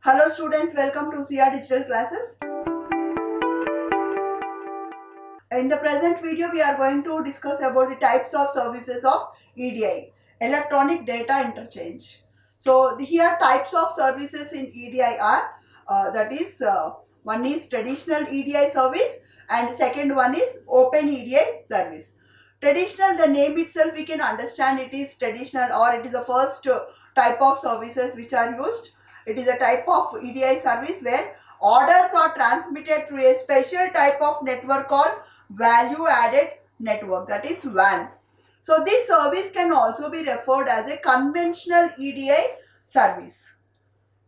Hello students, welcome to CR Digital Classes. In the present video, we are going to discuss about the types of services of EDI, Electronic Data Interchange. So here types of services in EDI are, one is traditional EDI service and second one is open EDI service. Traditional, the name itself we can understand it is traditional, or it is the first type of services which are used. It is a type of EDI service where orders are transmitted through a special type of network called value added network, that is WAN. So this service can also be referred as a conventional EDI service.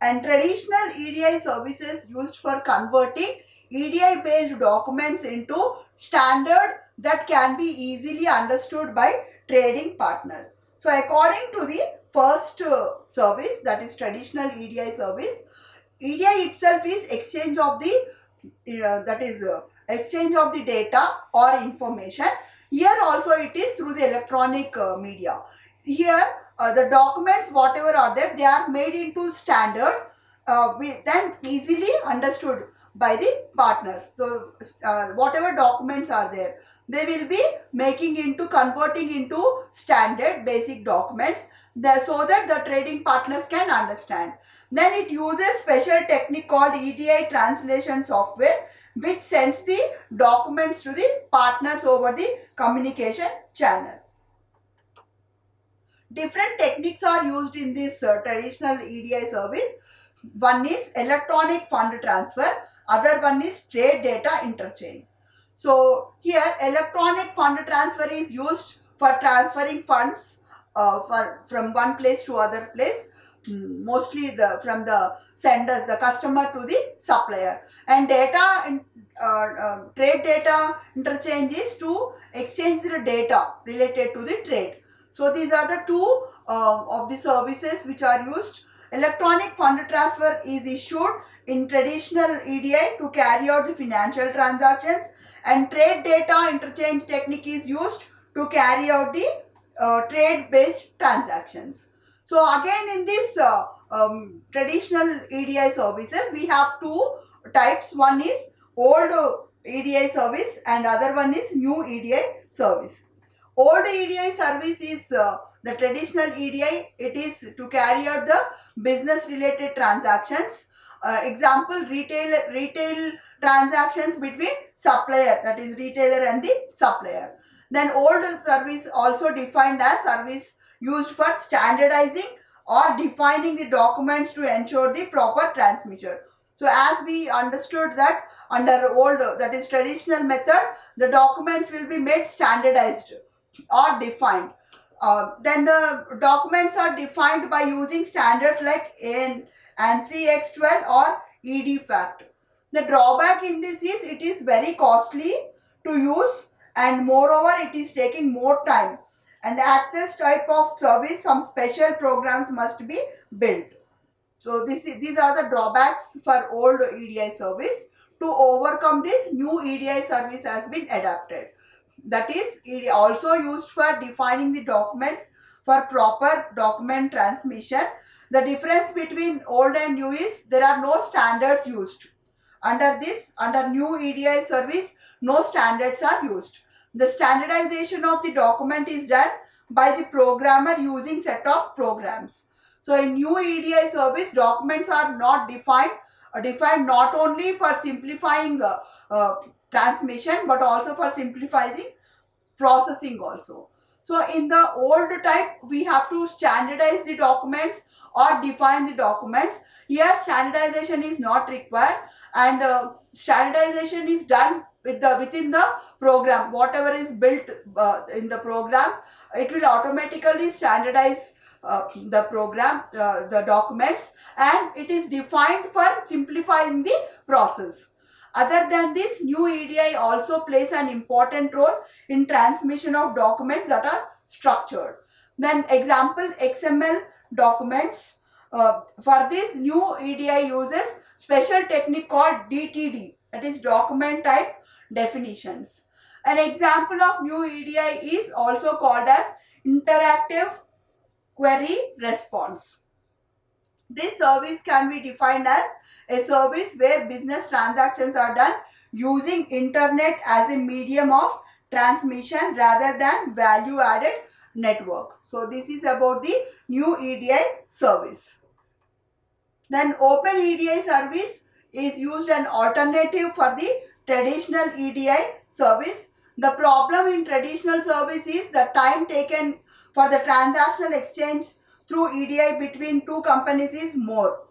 And traditional EDI services used for converting EDI based documents into standard that can be easily understood by trading partners. So according to the first service, that is traditional EDI service, EDI itself is exchange of the exchange of the data or information. Here also it is through the electronic media. Here the documents whatever are there, they are made into standard, then easily understood by the partners. So whatever documents are there, they will be converting into standard basic documents so that the trading partners can understand. Then it uses special technique called EDI translation software, which sends the documents to the partners over the communication channel. Different techniques are used in this traditional EDI service. One is electronic fund transfer, other one is trade data interchange. So here electronic fund transfer is used for transferring funds from one place to other place, mostly from the sender, the customer to the supplier. And trade data interchange is to exchange the data related to the trade. So these are the two of the services which are used. Electronic fund transfer is issued in traditional EDI to carry out the financial transactions, and trade data interchange technique is used to carry out the trade based transactions. So again in this traditional EDI services, we have two types. One is old EDI service and other one is new EDI service. Old EDI service is the traditional EDI. It is to carry out the business related transactions. Example, retail transactions between supplier, that is retailer and the supplier. Then old service also defined as service used for standardizing or defining the documents to ensure the proper transmission. So as we understood that under old, that is traditional method, the documents will be made standardized or defined. Then the documents are defined by using standards like ANSI X12 or EDFACT. The drawback in this is it is very costly to use, and moreover it is taking more time. And access type of service, some special programs must be built. So these are the drawbacks for old EDI service. To overcome this, new EDI service has been adapted. That is, it is also used for defining the documents for proper document transmission. The difference between old and new is there are no standards used. Under new EDI service, no standards are used. The standardization of the document is done by the programmer using set of programs. So in new EDI service, documents are not defined not only for simplifying transmission but also for simplifying processing also. So in the old type, we have to standardize the documents or define the documents. Here standardization is not required, and standardization is done within the program. Whatever is built in the programs, it will automatically standardize the program, the documents, and it is defined for simplifying the process. Other than this, new EDI also plays an important role in transmission of documents that are structured. Then example, XML documents. For this, new EDI uses special technique called DTD, that is document type definitions. An example of new EDI is also called as interactive query response. This service can be defined as a service where business transactions are done using internet as a medium of transmission rather than value added network. So this is about the new EDI service. Then open EDI service is used an alternative for the traditional EDI service. The problem in traditional service is the time taken for the transactional exchange through EDI between two companies is more.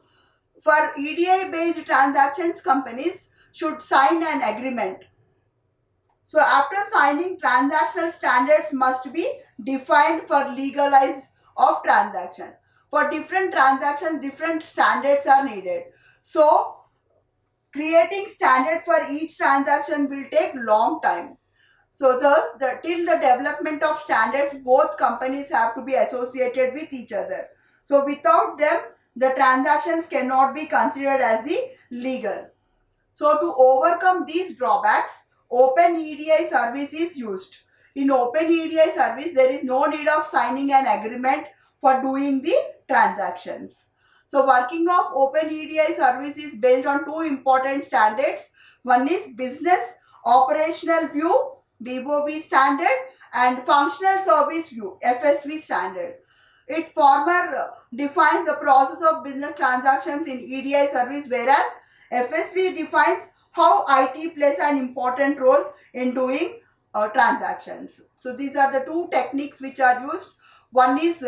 For EDI based transactions, companies should sign an agreement. So after signing, transactional standards must be defined for legalize of transaction. For different transactions, different standards are needed. So creating standard for each transaction will take long time. So thus, till the development of standards, both companies have to be associated with each other. So without them, the transactions cannot be considered as the legal. So to overcome these drawbacks, Open EDI service is used. In Open EDI service, there is no need of signing an agreement for doing the transactions. So working of Open EDI service is based on two important standards. One is Business Operational View, BOV standard, and Functional Service View, FSV standard. It former defines the process of business transactions in EDI service, whereas FSV defines how IT plays an important role in doing transactions. So these are the two techniques which are used. One is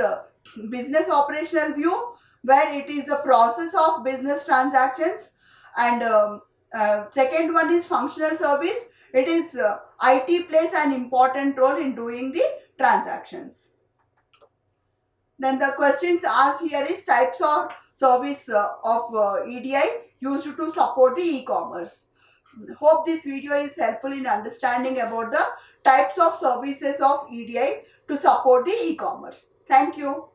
business operational view, where it is the process of business transactions, and second one is functional service. It is IT plays an important role in doing the transactions. Then the questions asked here is types of service of EDI used to support the e-commerce. Hope this video is helpful in understanding about the types of services of EDI to support the e-commerce. Thank you.